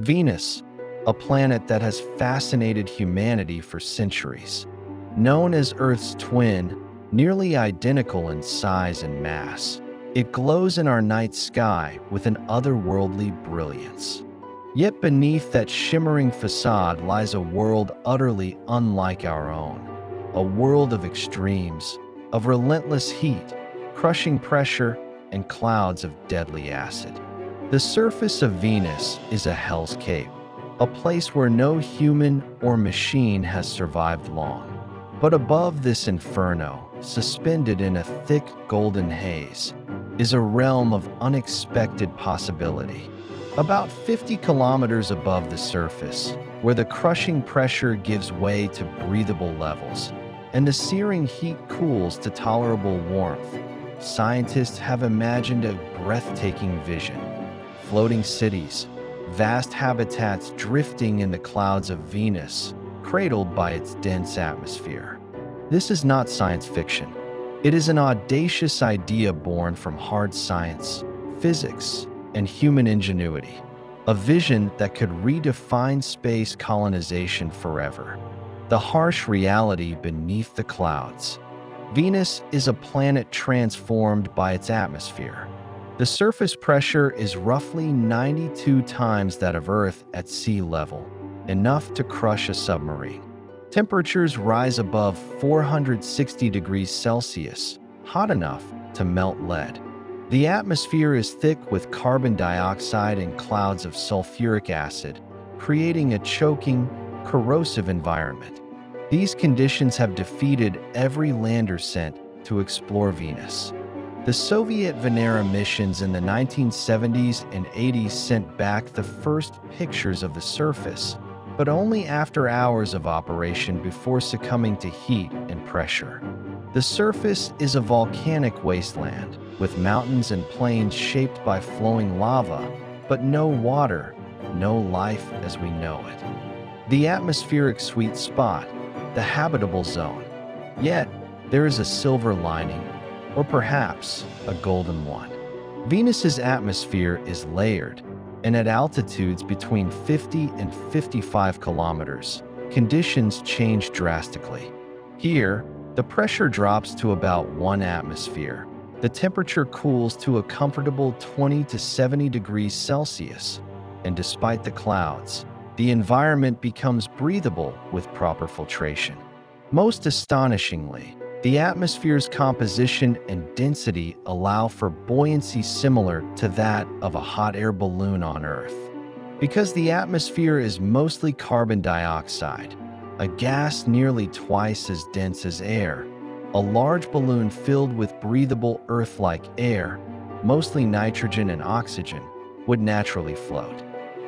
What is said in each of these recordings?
Venus, a planet that has fascinated humanity for centuries. Known as Earth's twin, nearly identical in size and mass, it glows in our night sky with an otherworldly brilliance. Yet beneath that shimmering facade lies a world utterly unlike our own, a world of extremes, of relentless heat, crushing pressure, and clouds of deadly acid. The surface of Venus is a hell's cape, a place where no human or machine has survived long. But above this inferno, suspended in a thick golden haze, is a realm of unexpected possibility. About 50 kilometers above the surface, where the crushing pressure gives way to breathable levels, and the searing heat cools to tolerable warmth, scientists have imagined a breathtaking vision. Floating cities, vast habitats drifting in the clouds of Venus, cradled by its dense atmosphere. This is not science fiction. It is an audacious idea born from hard science, physics, and human ingenuity. A vision that could redefine space colonization forever. The harsh reality beneath the clouds. Venus is a planet transformed by its atmosphere. The surface pressure is roughly 92 times that of Earth at sea level, enough to crush a submarine. Temperatures rise above 460 degrees Celsius, hot enough to melt lead. The atmosphere is thick with carbon dioxide and clouds of sulfuric acid, creating a choking, corrosive environment. These conditions have defeated every lander sent to explore Venus. The Soviet Venera missions in the 1970s and 80s sent back the first pictures of the surface, but only after hours of operation before succumbing to heat and pressure. The surface is a volcanic wasteland, with mountains and plains shaped by flowing lava, but no water, no life as we know it. The atmospheric sweet spot, the habitable zone. Yet, there is a silver lining, or perhaps a golden one. Venus's atmosphere is layered, and at altitudes between 50 and 55 kilometers, conditions change drastically. Here, the pressure drops to about 1 atmosphere. The temperature cools to a comfortable 20 to 70 degrees Celsius, and despite the clouds, the environment becomes breathable with proper filtration. Most astonishingly, the atmosphere's composition and density allow for buoyancy similar to that of a hot air balloon on Earth. Because the atmosphere is mostly carbon dioxide, a gas nearly twice as dense as air, a large balloon filled with breathable Earth-like air, mostly nitrogen and oxygen, would naturally float.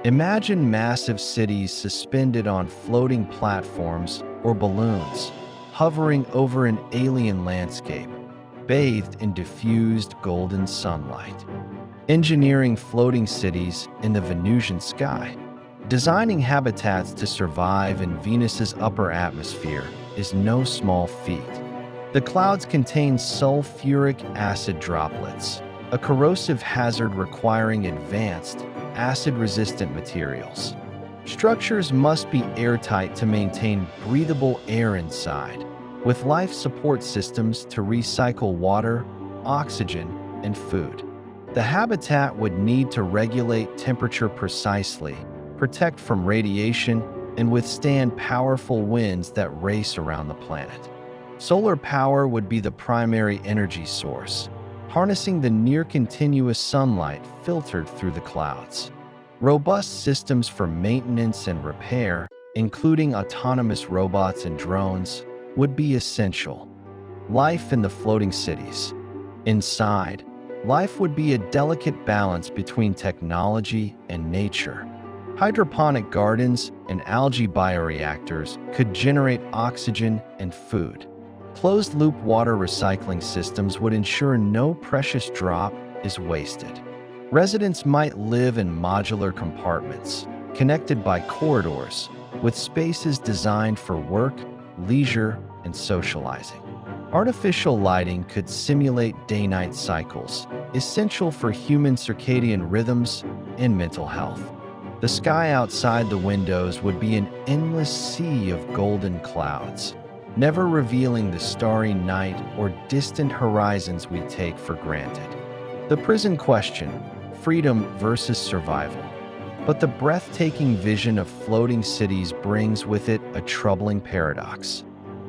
Imagine massive cities suspended on floating platforms or balloons, hovering over an alien landscape, bathed in diffused golden sunlight. Engineering floating cities in the Venusian sky. Designing habitats to survive in Venus's upper atmosphere is no small feat. The clouds contain sulfuric acid droplets, a corrosive hazard requiring advanced, acid-resistant materials. Structures must be airtight to maintain breathable air inside, with life support systems to recycle water, oxygen, and food. The habitat would need to regulate temperature precisely, protect from radiation, and withstand powerful winds that race around the planet. Solar power would be the primary energy source, harnessing the near-continuous sunlight filtered through the clouds. Robust systems for maintenance and repair, including autonomous robots and drones, would be essential. Life in the floating cities. Inside, life would be a delicate balance between technology and nature. Hydroponic gardens and algae bioreactors could generate oxygen and food. Closed-loop water recycling systems would ensure no precious drop is wasted. Residents might live in modular compartments, connected by corridors, with spaces designed for work, leisure, and socializing. Artificial lighting could simulate day-night cycles, essential for human circadian rhythms and mental health. The sky outside the windows would be an endless sea of golden clouds, never revealing the starry night or distant horizons we take for granted. The prison question, freedom versus survival. But the breathtaking vision of floating cities brings with it a troubling paradox.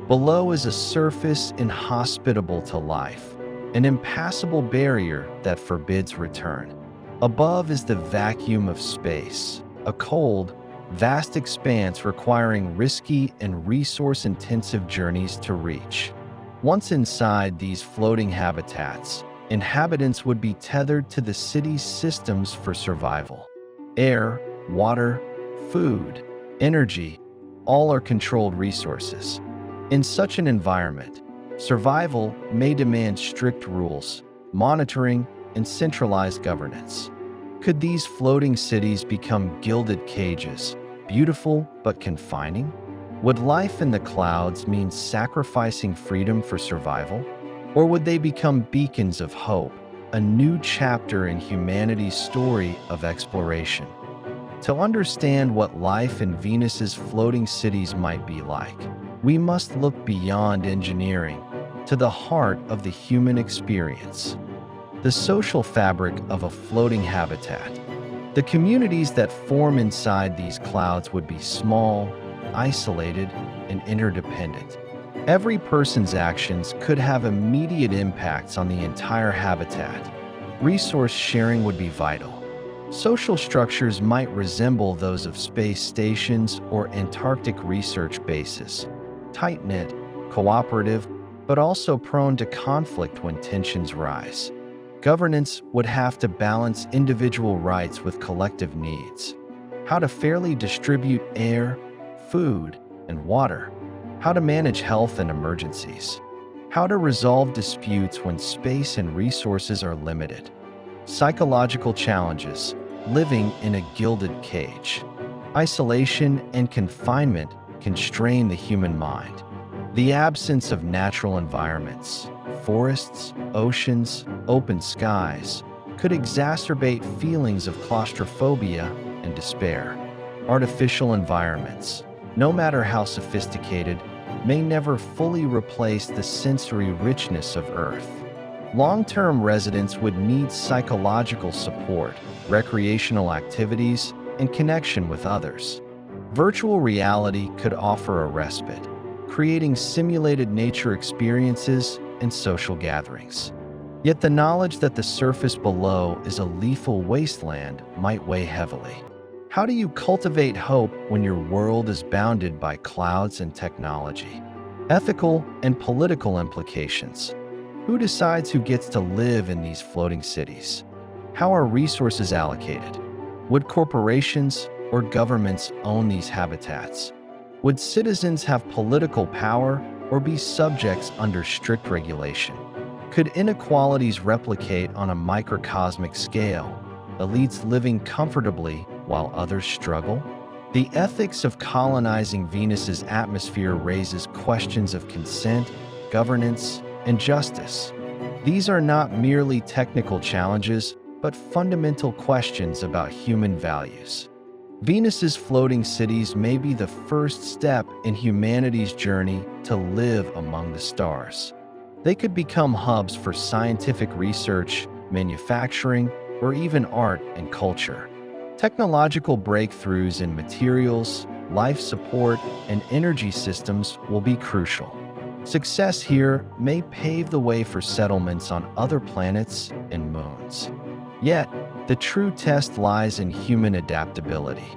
Below is a surface inhospitable to life, an impassable barrier that forbids return. Above is the vacuum of space, a cold, vast expanse requiring risky and resource-intensive journeys to reach. Once inside these floating habitats, inhabitants would be tethered to the city's systems for survival. Air, water, food, energy, all are controlled resources. In such an environment, survival may demand strict rules, monitoring, and centralized governance. Could these floating cities become gilded cages, beautiful but confining? Would life in the clouds mean sacrificing freedom for survival? Or would they become beacons of hope, a new chapter in humanity's story of exploration? To understand what life in Venus's floating cities might be like, we must look beyond engineering to the heart of the human experience. The social fabric of a floating habitat. The communities that form inside these clouds would be small, isolated, and interdependent. Every person's actions could have immediate impacts on the entire habitat. Resource sharing would be vital. Social structures might resemble those of space stations or Antarctic research bases. Tight-knit, cooperative, but also prone to conflict when tensions rise. Governance would have to balance individual rights with collective needs. How to fairly distribute air, food, and water. How to manage health and emergencies. How to resolve disputes when space and resources are limited. Psychological challenges, living in a gilded cage. Isolation and confinement constrain the human mind. The absence of natural environments, forests, oceans, open skies, could exacerbate feelings of claustrophobia and despair. Artificial environments, no matter how sophisticated, may never fully replace the sensory richness of Earth. Long-term residents would need psychological support, recreational activities, and connection with others. Virtual reality could offer a respite, creating simulated nature experiences and social gatherings. Yet the knowledge that the surface below is a lethal wasteland might weigh heavily. How do you cultivate hope when your world is bounded by clouds and technology? Ethical and political implications. Who decides who gets to live in these floating cities? How are resources allocated? Would corporations or governments own these habitats? Would citizens have political power or be subjects under strict regulation? Could inequalities replicate on a microcosmic scale, elites living comfortably while others struggle? The ethics of colonizing Venus's atmosphere raises questions of consent, governance, and justice. These are not merely technical challenges, but fundamental questions about human values. Venus's floating cities may be the first step in humanity's journey to live among the stars. They could become hubs for scientific research, manufacturing, or even art and culture. Technological breakthroughs in materials, life support, and energy systems will be crucial. Success here may pave the way for settlements on other planets and moons. Yet, the true test lies in human adaptability,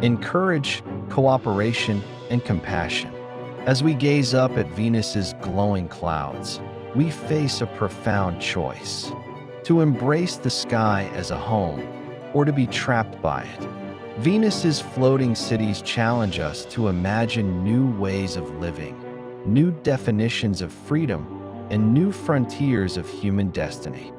in courage, cooperation, and compassion. As we gaze up at Venus's glowing clouds, we face a profound choice: to embrace the sky as a home, or to be trapped by it. Venus's floating cities challenge us to imagine new ways of living, new definitions of freedom, and new frontiers of human destiny.